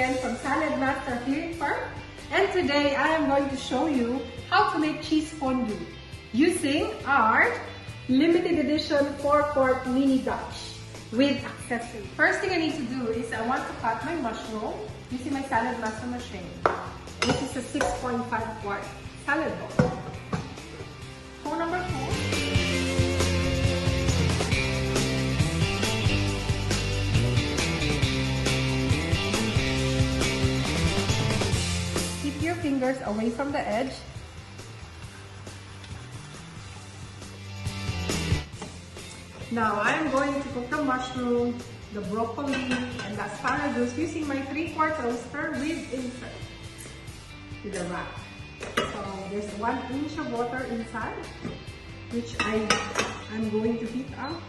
again from Saladmaster here in Perth. And today I am going to show you how to make cheese fondue using our limited edition 4-quart mini Dutch with accessories. First thing I need to do is I want to cut my mushroom using my Saladmaster machine. This is a 6.5 quart salad bowl. Bowl number 4. Your fingers away from the edge. Now I am going to cook the mushroom, the broccoli, and the asparagus using my 3-quart roaster with insert with a rack. So there's 1 inch of water inside, which I'm going to heat up.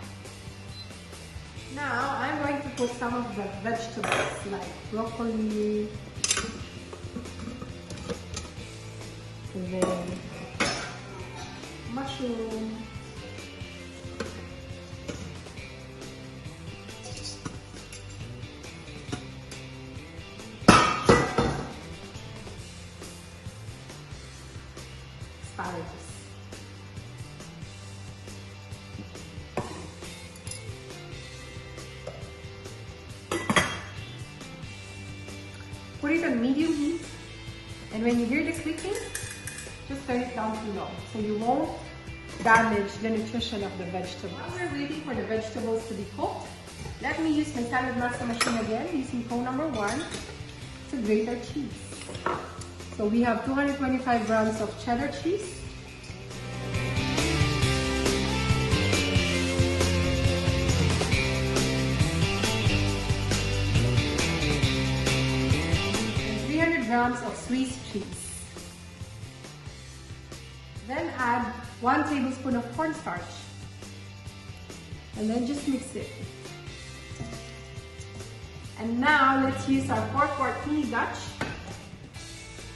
Now I'm going to put some of the vegetables like broccoli, and then mushroom, asparagus. Put it on medium heat, and when you hear the clicking, just turn it down too low so you won't damage the nutrition of the vegetable. While we're waiting for the vegetables to be cooked, let me use my Saladmaster machine again using bowl number 1 to grate our cheese. So we have 225 grams of cheddar cheese, and 300 grams of Swiss cheese. Then add 1 tablespoon of cornstarch, and then just mix it. And now let's use our 4-quart mini Dutch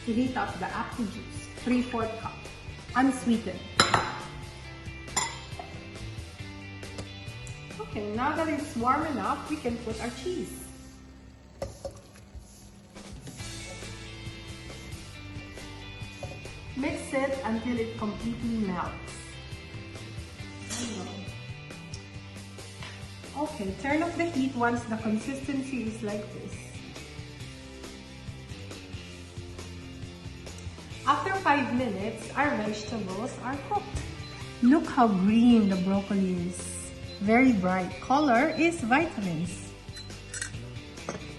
to heat up the apple juice, 3/4 cup, unsweetened. Okay, now that it's warm enough, we can put our cheese. Mix it until it completely melts. Okay, turn off the heat once the consistency is like this. After 5 minutes, our vegetables are cooked. Look how green the broccoli is. Very bright. Color is vitamins.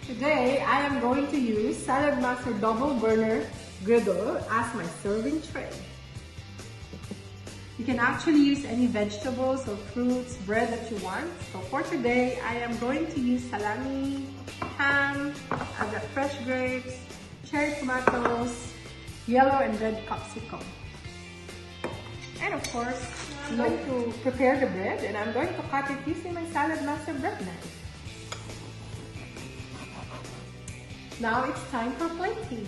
Today, I am going to use Saladmaster double burner griddle as my serving tray. You can actually use any vegetables or fruits, bread that you want. So for today, I am going to use salami, ham, I've got fresh grapes, cherry tomatoes, yellow and red capsicum. And of course, I'm going to prepare the bread, and I'm going to cut it using my Saladmaster bread knife. Now it's time for plating.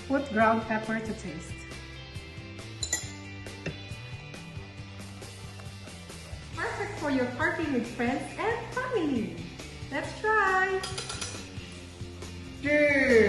Put ground pepper to taste. Perfect for your party with friends and family. Let's try. Cheers!